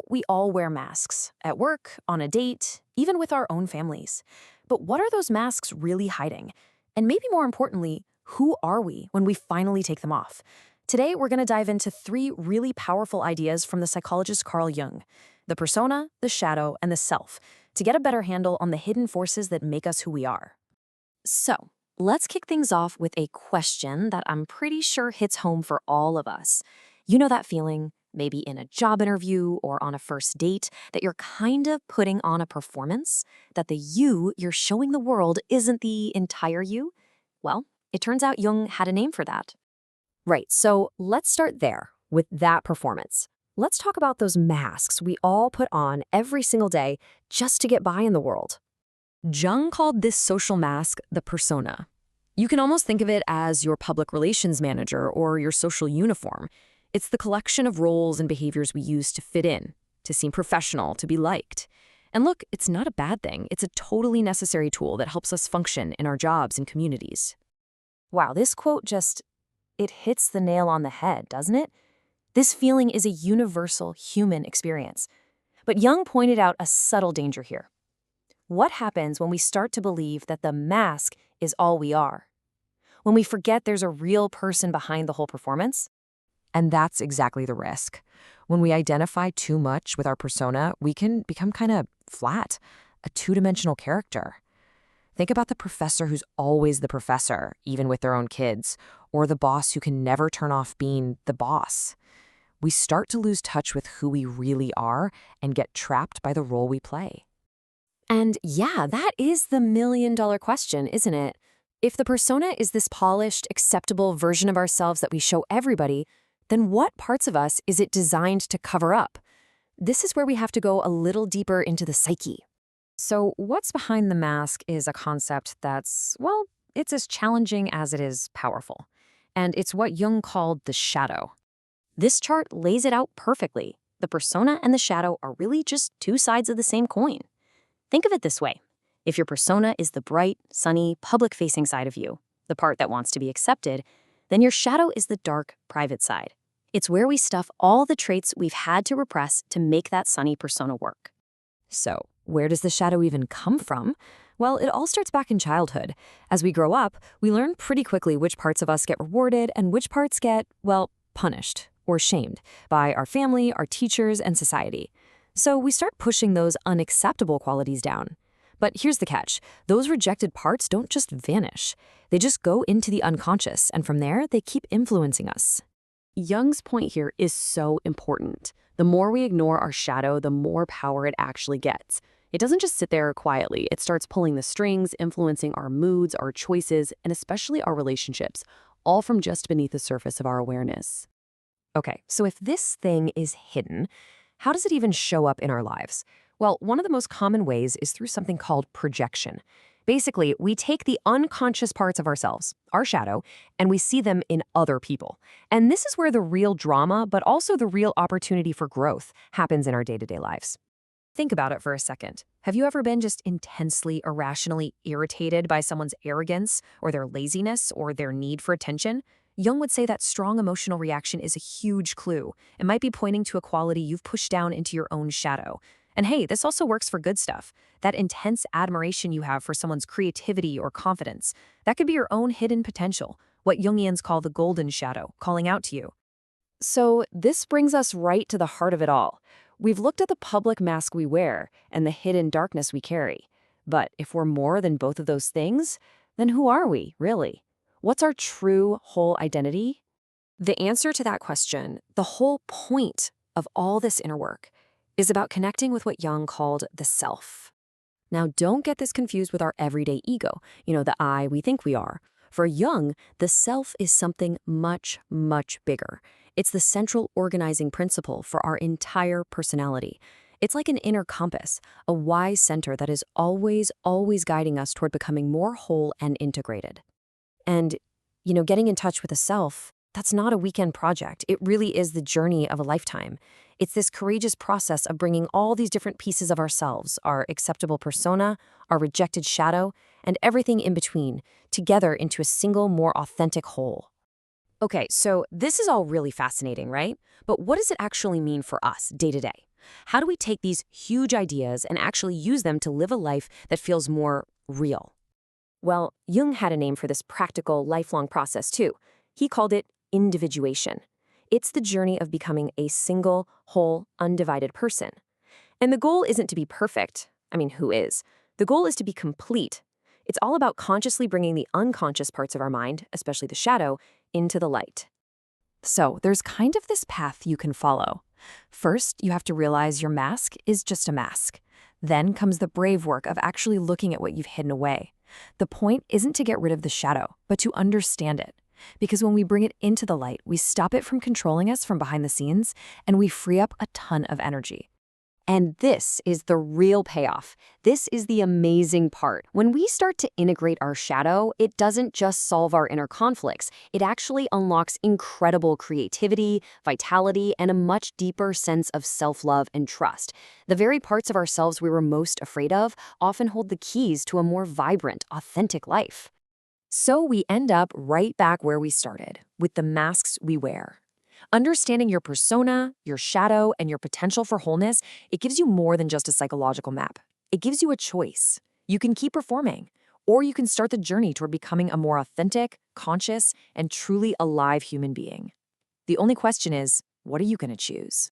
We all wear masks at work, on a date, even with our own families. But what are those masks really hiding? And maybe more importantly, who are we when we finally take them off? Today, we're going to dive into three really powerful ideas from the psychologist Carl Jung: the persona, the shadow, and the self, to get a better handle on the hidden forces that make us who we are. So, let's kick things off with a question that I'm pretty sure hits home for all of us. You know that feeling, maybe in a job interview or on a first date, that you're kind of putting on a performance, that the you you're showing the world isn't the entire you? Well, it turns out Jung had a name for that. Right, so let's start there with that performance. Let's talk about those masks we all put on every single day just to get by in the world. Jung called this social mask the persona. You can almost think of it as your public relations manager or your social uniform. It's the collection of roles and behaviors we use to fit in, to seem professional, to be liked. And look, it's not a bad thing. It's a totally necessary tool that helps us function in our jobs and communities. Wow, this quote it hits the nail on the head, doesn't it? This feeling is a universal human experience. But Jung pointed out a subtle danger here. What happens when we start to believe that the mask is all we are? When we forget there's a real person behind the whole performance? And that's exactly the risk. When we identify too much with our persona, we can become kind of flat, a two-dimensional character. Think about the professor who's always the professor, even with their own kids, or the boss who can never turn off being the boss. We start to lose touch with who we really are and get trapped by the role we play. And yeah, that is the million-dollar question, isn't it? If the persona is this polished, acceptable version of ourselves that we show everybody, then what parts of us is it designed to cover up? This is where we have to go a little deeper into the psyche. So what's behind the mask is a concept that's, well, it's as challenging as it is powerful. And it's what Jung called the shadow. This chart lays it out perfectly. The persona and the shadow are really just two sides of the same coin. Think of it this way. If your persona is the bright, sunny, public-facing side of you, the part that wants to be accepted, then your shadow is the dark, private side. It's where we stuff all the traits we've had to repress to make that sunny persona work. So, where does the shadow even come from? Well, it all starts back in childhood. As we grow up, we learn pretty quickly which parts of us get rewarded and which parts get, well, punished or shamed by our family, our teachers, and society. So we start pushing those unacceptable qualities down. But here's the catch. Those rejected parts don't just vanish. They just go into the unconscious, and from there, they keep influencing us. Jung's point here is so important. The more we ignore our shadow, the more power it actually gets. It doesn't just sit there quietly. It starts pulling the strings, influencing our moods, our choices, and especially our relationships, all from just beneath the surface of our awareness. Okay, so if this thing is hidden, how does it even show up in our lives? Well, one of the most common ways is through something called projection. Basically, we take the unconscious parts of ourselves, our shadow, and we see them in other people. And this is where the real drama, but also the real opportunity for growth, happens in our day-to-day lives. Think about it for a second. Have you ever been just intensely, irrationally irritated by someone's arrogance or their laziness or their need for attention? Jung would say that strong emotional reaction is a huge clue. It might be pointing to a quality you've pushed down into your own shadow. And hey, this also works for good stuff. That intense admiration you have for someone's creativity or confidence, that could be your own hidden potential, what Jungians call the golden shadow, calling out to you. So this brings us right to the heart of it all. We've looked at the public mask we wear and the hidden darkness we carry. But if we're more than both of those things, then who are we, really? What's our true, whole identity? The answer to that question, the whole point of all this inner work, is about connecting with what Jung called the self. Now, don't get this confused with our everyday ego, the I we think we are. For Jung, the self is something much, much bigger. It's the central organizing principle for our entire personality. It's like an inner compass, a wise center that is always, always guiding us toward becoming more whole and integrated. And, getting in touch with the self, that's not a weekend project. It really is the journey of a lifetime. It's this courageous process of bringing all these different pieces of ourselves, our acceptable persona, our rejected shadow, and everything in between, together into a single, more authentic whole. Okay, so this is all really fascinating, right? But what does it actually mean for us day to day? How do we take these huge ideas and actually use them to live a life that feels more real? Well, Jung had a name for this practical, lifelong process too. He called it individuation. It's the journey of becoming a single, whole, undivided person. And the goal isn't to be perfect. I mean, who is? The goal is to be complete. It's all about consciously bringing the unconscious parts of our mind, especially the shadow, into the light. So there's kind of this path you can follow. First, you have to realize your mask is just a mask. Then comes the brave work of actually looking at what you've hidden away. The point isn't to get rid of the shadow, but to understand it. Because when we bring it into the light, we stop it from controlling us from behind the scenes, and we free up a ton of energy. And this is the real payoff. This is the amazing part. When we start to integrate our shadow, it doesn't just solve our inner conflicts. It actually unlocks incredible creativity, vitality, and a much deeper sense of self-love and trust. The very parts of ourselves we were most afraid of often hold the keys to a more vibrant, authentic life. So we end up right back where we started, with the masks we wear. Understanding your persona, your shadow, and your potential for wholeness, it gives you more than just a psychological map. It gives you a choice. You can keep performing, or you can start the journey toward becoming a more authentic, conscious, and truly alive human being. The only question is, what are you going to choose?